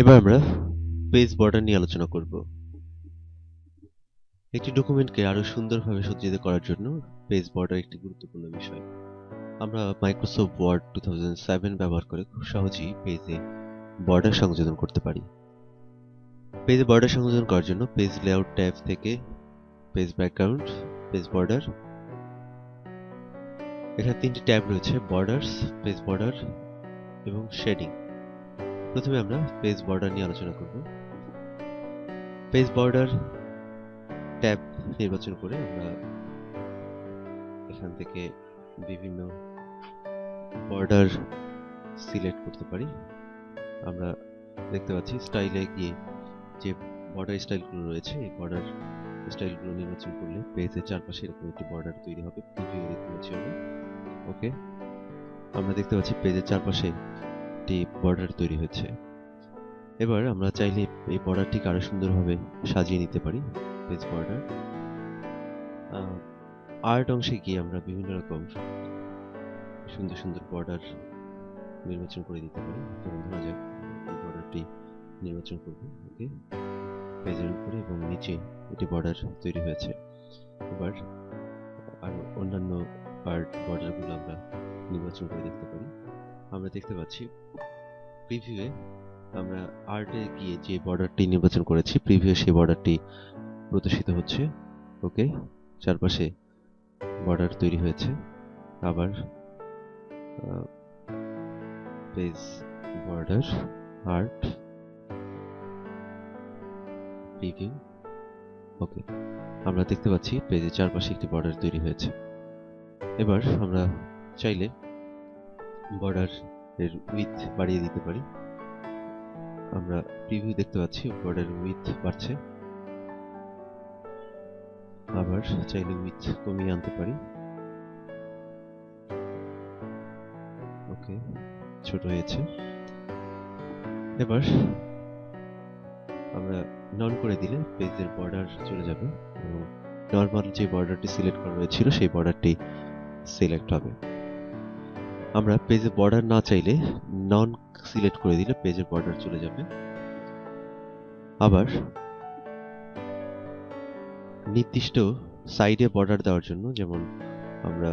এবার আমরা page border নিয়ে আলোচনা করব। একটি ডকুমেন্টকে আরো সুন্দরভাবে সজ্জিত করার জন্য পেজ বর্ডার একটি গুরুত্বপূর্ণ বিষয়। আমরা মাইক্রোসফট ওয়ার্ড 2007 ব্যবহার করে খুব সহজেই পেজে বর্ডার সংযোজন করতে পারি। পেজে বর্ডার সংযোজন করার জন্য পেজ লেআউট ট্যাব থেকে পেজ ব্যাকগ্রাউন্ড, পেজ বর্ডার, এখানে তিনটি ট্যাব রয়েছে: বর্ডার্স, পেজ বর্ডার এবং শেডিং। প্রথমে আমরা পেজ বর্ডার নিয়ে আলোচনা করব। পেজ বর্ডার ট্যাব নির্বাচন করে আমরা এখান থেকে বিভিন্ন বর্ডার সিলেক্ট করতে পারি। আমরা দেখতে পাচ্ছি স্টাইলে গিয়ে যে বর্ডার স্টাইলগুলো রয়েছে, এই বর্ডার স্টাইলগুলো নির্বাচন করলে পেজের চারপাশে এরকম একটি বর্ডার তৈরি হবে। প্রিভিউ দেখতে পাচ্ছি আমরা। ওকে, আমরা দেখতে পাচ্ছি পেজের চারপাশে একটি বর্ডার তৈরি হয়েছে। এবার আমরা চাইলে এই বর্ডারটিকে আরো সুন্দরভাবে সাজিয়ে নিতে পারি। পেজ বর্ডার আর্ট অংশে গিয়ে আমরা বিভিন্ন রকম সুন্দর সুন্দর বর্ডার নির্বাচন করে দিতে পারি। যেমন ধরা যাক এই বর্ডারটি নির্বাচন করব। ওকে, পেজের উপরে এবং নিচে এটি বর্ডার তৈরি হয়েছে। এবার আর অন্যান্য আর্ট বর্ডারগুলো আমরা নির্বাচন করে দেখতে পারি। আমরা দেখতে পাচ্ছি প্রিভিউয়ে আমরা আর্টে গিয়ে যে বর্ডারটি নির্বাচন করেছি, প্রিভিউ সেই বর্ডারটি প্রদর্শিত হচ্ছে। ওকে, চারপাশে বর্ডার তৈরি হয়েছে। আবার পেজ বর্ডার, আর্ট, প্রিভিউ। ওকে, আমরা দেখতে পাচ্ছি পেজের চারপাশে একটি বর্ডার তৈরি হয়েছে। এবার আমরা চাইলে বর্ডার এর উইথ বাড়িয়ে দিতে পারি। আমরা প্রিভিউ দেখতে পাচ্ছি বর্ডার উইথ বাড়ছে। আবার চাইলে উইথ কমিয়ে আনতে পারি। ওকে, ছোট হয়েছে। এবার আমরা নন করে দিলে পেজের বর্ডার চলে যাবে এবং নরমাল যে বর্ডারটি সিলেক্ট করা হয়েছিল সেই বর্ডারটি সিলেক্ট হবে। আমরা পেজে বর্ডার না চাইলে নন সিলেক্ট করে দিলে পেজের বর্ডার চলে যাবে। আবার নির্দিষ্ট সাইডে বর্ডার দেওয়ার জন্য, যেমন আমরা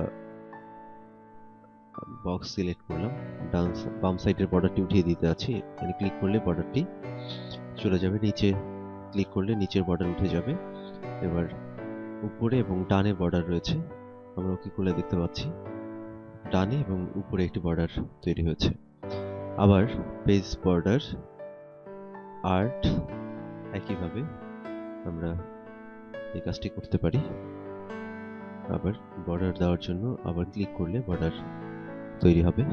বক্স সিলেক্ট করলাম, বাম সাইডের বর্ডারটি উঠিয়ে দিতে আছি, এখানে ক্লিক করলে বর্ডারটি চলে যাবে। নিচে ক্লিক করলে নিচের বর্ডার উঠে যাবে। এবার উপরে এবং ডানে বর্ডার রয়েছে, আমরা ওকে করলে দেখতে পাচ্ছি ডানে এবং উপরে একটি বর্ডার তৈরি হয়েছে। আবার পেজ বর্ডার, আর্ট, একইভাবে আমরা এই কাজটি করতে পারি। আবার বর্ডার দেওয়ার জন্য আবার ক্লিক করলে বর্ডার তৈরি হবে।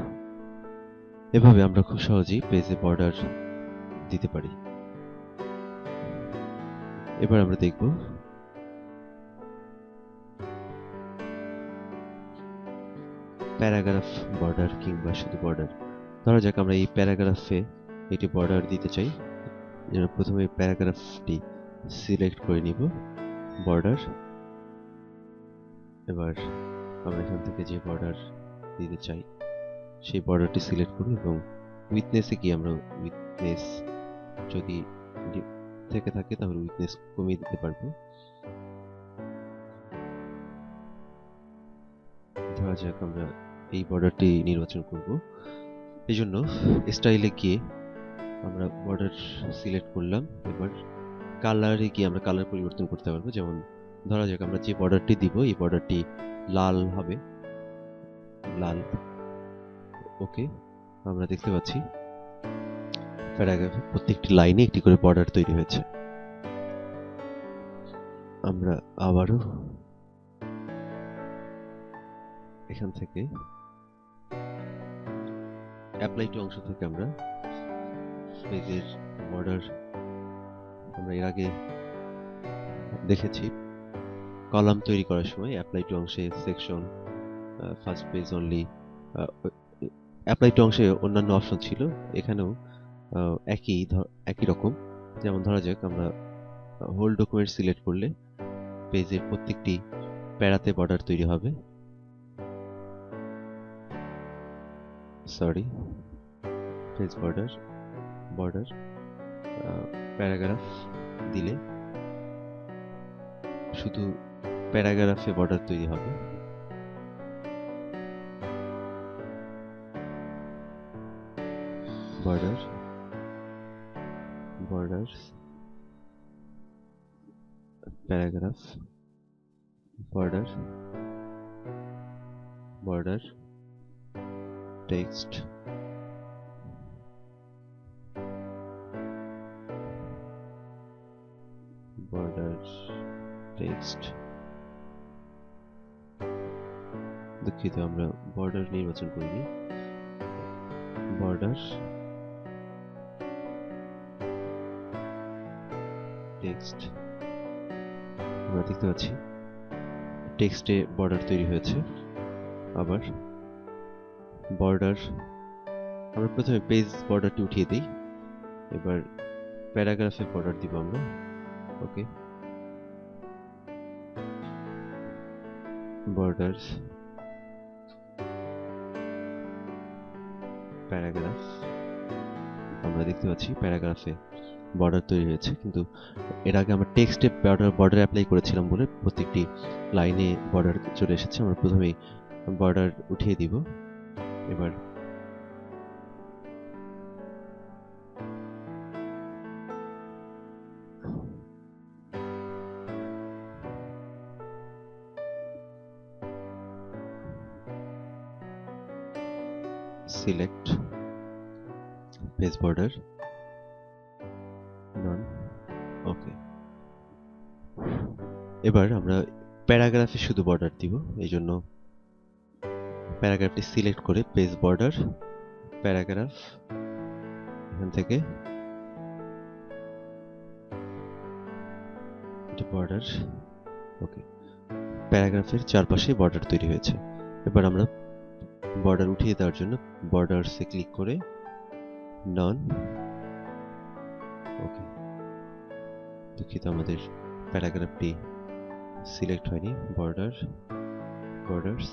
এভাবে আমরা খুব সহজেই পেজে বর্ডার দিতে পারি। এবার আমরা দেখব প্যারাগ্রাফ বর্ডার কিংবা শুধু বর্ডার। ধরা যাক আমরা এই প্যারাগ্রাফে একটি বর্ডার দিতে চাই। প্রথমে প্যারাগ্রাফটি সিলেক্ট করে নিব, বর্ডার। এবার আমরা এখান থেকে যে বর্ডার দিতে চাই সেই বর্ডারটি সিলেক্ট করব এবং উইথনেসে গিয়ে আমরা উইথনেস যদি থেকে থাকে তাহলে উইথনেস কমিয়ে দিতে পারবো। ধরা যাক আমরা এই বর্ডারটি নির্বাচন করব। এই জন্য স্টাইলে গিয়ে আমরা বর্ডার সিলেক্ট করলাম। এবার কালারে গিয়ে আমরা কালার পরিবর্তন করতে পারবো। যেমন ধরা যাক আমরা যে বর্ডারটি দিব এই বর্ডারটি লাল হবে, লাল। ওকে, আমরা দেখতে পাচ্ছি প্যারাগ্রাফে প্রত্যেকটি লাইনে একটি করে বর্ডার তৈরি হয়েছে। আমরা আবারও এখান থেকে অ্যাপ্লাই টু অংশ থেকে আমরা পেজের বর্ডার, আমরা এর আগে দেখেছি কলাম তৈরি করার সময় অ্যাপ্লাই টু অংশে section, first page only, apply to অংশে অন্যান্য অপশন ছিল। এখানেও একই রকম। যেমন ধরা যাক আমরা হোল ডকুমেন্ট সিলেক্ট করলে পেজের প্রত্যেকটি প্যারাতে বর্ডার তৈরি হবে। Sorry, page border, border, paragraph দিলে শুধু প্যারাগ্রাফে বর্ডার তৈরি হবে। Border, border, paragraph, border, border, text, border, text. দুঃখিত, আমরা বর্ডার নির্বাচন করিনি। Border, text. আমরা দেখতে পাচ্ছি টেক্সটে বর্ডার তৈরি হয়েছে। আবার বর্ডার, আমরা প্রথমে পেজ বর্ডারটি উঠিয়ে দিই, এবার প্যারাগ্রাফে বর্ডার দিব আমরা। ওকে, বর্ডার, প্যারাগ্রাফ। আমরা দেখতে পাচ্ছি প্যারাগ্রাফে বর্ডার তৈরি হয়েছে, কিন্তু এর আগে আমরা টেক্সটে বর্ডার অ্যাপ্লাই করেছিলাম বলে প্রত্যেকটি লাইনে বর্ডার চলে এসেছে। আমরা প্রথমেই বর্ডার উঠিয়ে দিব। এবার সিলেক্ট পেজ বর্ডার, নন। ওকে, এবার আমরা প্যারাগ্রাফে শুধু বর্ডার দিব, এই জন্য প্যারাগ্রাফটি সিলেক্ট করে পেজ বর্ডার, প্যারাগ্রাফ, এখান থেকে বর্ডার। ওকে, প্যারাগ্রাফের চারপাশে বর্ডার তৈরি হয়েছে। এবার আমরা বর্ডার উঠিয়ে দেওয়ার জন্য বর্ডারসে ক্লিক করে নন। ওকে, দুঃখিত, আমাদের প্যারাগ্রাফটি সিলেক্ট হয়নি। বর্ডার, বর্ডার্স,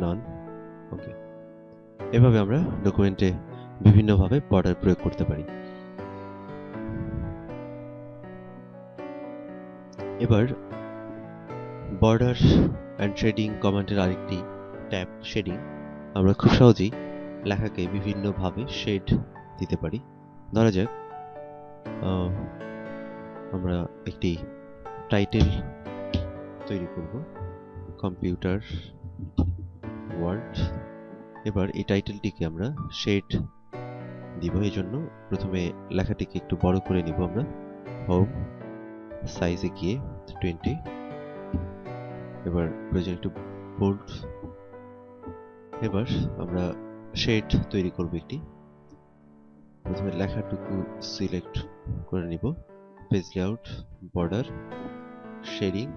নন। ওকে, এভাবে আমরা ডকুমেন্টে বিভিন্নভাবে বর্ডার প্রয়োগ করতে পারি। এবার বর্ডার অ্যান্ড শেডিং কমান্ডের আরেকটি ট্যাব শেডিং। আমরা খুব সহজেই লেখাকে বিভিন্নভাবে শেড দিতে পারি। ধরা যাক আমরা একটি টাইটেল তৈরি করব, কম্পিউটার ওয়ার্ল্ড। এবার এই টাইটেলটিকে আমরা শেড দিব, এই জন্য প্রথমে লেখাটিকে একটু বড় করে নিব আমরা। হোম, সাইজে গিয়ে 20। এবার প্রয়োজন একটু বোল্ড। এবার আমরা শেড তৈরি করব একটি। প্রথমে লেখাটুকু সিলেক্ট করে নিব, পেজ লেআউট, বর্ডার, শেডিং।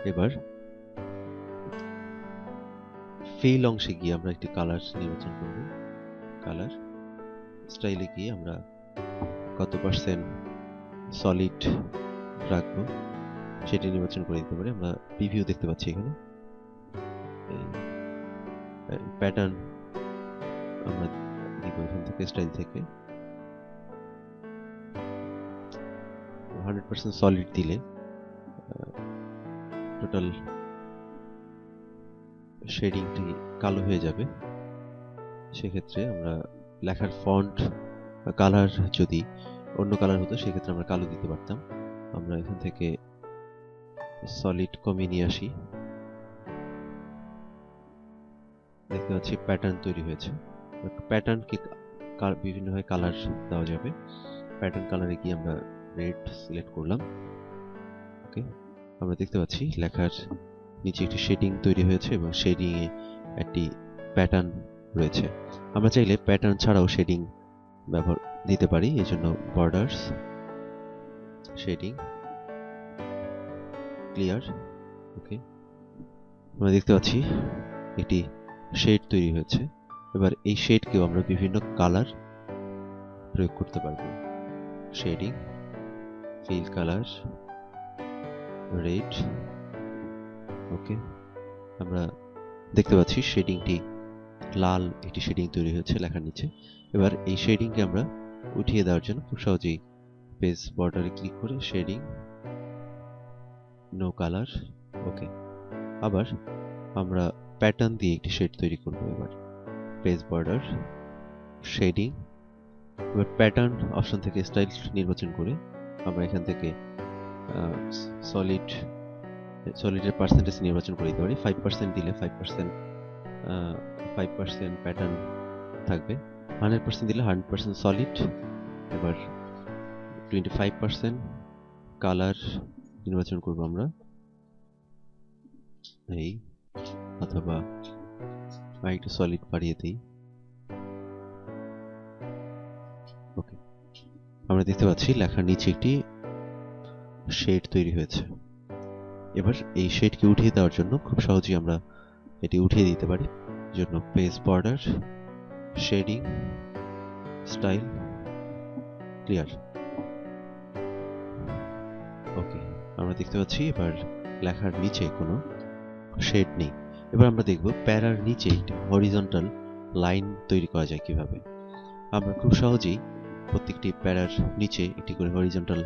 এবার ফিল অংশে গিয়ে আমরা একটি কালার নির্বাচন করব। কালার স্টাইলে গিয়ে আমরা কত পার্সেন্ট সলিড রাখবো সেটি নির্বাচন করে দিতে পারি। আমরা প্রিভিউ দেখতে পাচ্ছি এখানে। প্যাটার্ন আমরা দিব এখান থেকে, স্টাইল থেকে 100% সলিড দিলে টোটাল শেডিংটি কালো হয়ে যাবে। সেক্ষেত্রে আমরা লেখার ফন্ট কালার যদি অন্য কালার হতো সেক্ষেত্রে আমরা কালো দিতে পারতাম। আমরা এখান থেকে সলিড কমিয়ে নিয়ে আসি। দেখতে পাচ্ছি প্যাটার্ন তৈরি হয়েছে। প্যাটার্নকে বিভিন্নভাবে কালার দেওয়া যাবে। প্যাটার্ন কালারে গিয়ে আমরা রেড সিলেক্ট করলাম। ওকে, আমরা দেখতে পাচ্ছি লেখার নিচে একটি শেডিং তৈরি হয়েছে এবং শেডিং এ একটি প্যাটার্ন রয়েছে। আমরা চাইলে প্যাটার্ন ছাড়াও শেডিং ব্যবহার দিতে পারি, এজন্য বর্ডার্স, শেডিং, ক্লিয়ার। ওকে, আমরা দেখতে পাচ্ছি একটি শেড তৈরি হয়েছে। এবার এই শেডকেও আমরা বিভিন্ন কালার প্রয়োগ করতে পারবো। Shading, fill colour, red. Okay, আমরা দেখতে পাচ্ছি শেডিংটি লাল একটি শেডিং তৈরি হয়েছে লেখার নিচে। এবার এই শেডিংকে আমরা উঠিয়ে দেওয়ার জন্য খুব সহজেই পেজ বর্ডারে ক্লিক করে শেডিং, নো কালার, ওকে। আবার আমরা প্যাটার্ন দিয়ে একটি শেড তৈরি করব। এবার পেজ বর্ডার, শেডিং, এবার প্যাটার্ন অপশন থেকে স্টাইল নির্বাচন করে আমরা এখান থেকে সলিডের পার্সেন্টেজ নির্বাচন করে দিতে পারি। 5% দিলে 5% প্যাটার্ন থাকবে, 100% দিলে 100% সলিড। এবার 25% কালার নির্বাচন করব আমরা, এই, অথবা আরেকটু সলিড বাড়িয়ে দিই। ওকে, আমরা দেখতে পাচ্ছি লেখার নিচে একটি শেড তৈরি হয়েছে। এবার এই শেডকে উঠিয়ে দেওয়ার জন্য খুব সহজেই আমরা এটি উঠিয়ে দিতে পারি। জন্য page border, shading, style, clear, okay. আমরা দেখতে পাচ্ছি এবার লেখার নিচে কোনো শেড নেই। এবার আমরা দেখব প্যারার নিচে একটি হরিজন্টাল লাইন তৈরি করা যায় কিভাবে। আমরা খুব সহজেই প্রত্যেকটি প্যারার নিচে একটি করে হরিজন্টাল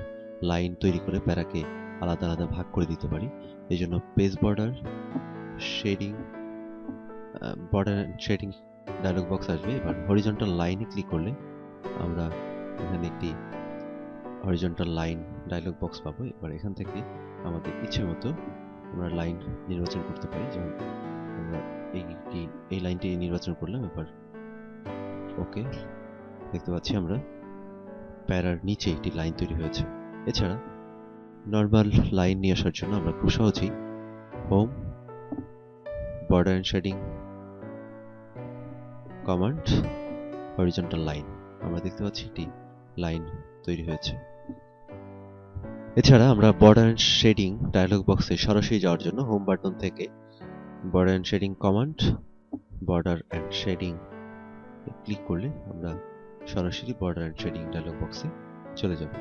লাইন তৈরি করে প্যারাকে আলাদা আলাদা ভাগ করে দিতে পারি। এই জন্য page border, shading, border and shading dialog box আসবে। এবার হরিজন্টাল লাইনে ক্লিক করলে আমরা এখানে একটি হরিজন্টাল লাইন ডায়লগ বক্স পাবো। এবার এখান থেকে আমাদের ইচ্ছে মতো আমরা লাইন নির্বাচন করতে পারি। যেমন আমরা এই লাইনটি নির্বাচন করলাম। এবার ওকে, দেখতে পাচ্ছি আমরা প্যারার নিচে একটি লাইন তৈরি হয়েছে। এছাড়া নর্মাল লাইন নিয়ে আসার জন্য আমরা খুব সহজেই home, border and shading, command, horizontal line, আমরা দেখতে পাচ্ছি একটি লাইন তৈরি হয়েছে। এছাড়া আমরা বর্ডার এন্ড শেডিং ডায়লগ বক্সে সরাসরি যাওয়ার জন্য হোম বাটন থেকে border and shading command, border and shading click করলে আমরা সরাসরি বর্ডার এন্ড শেডিং ডায়লগ বক্সে চলে যাব।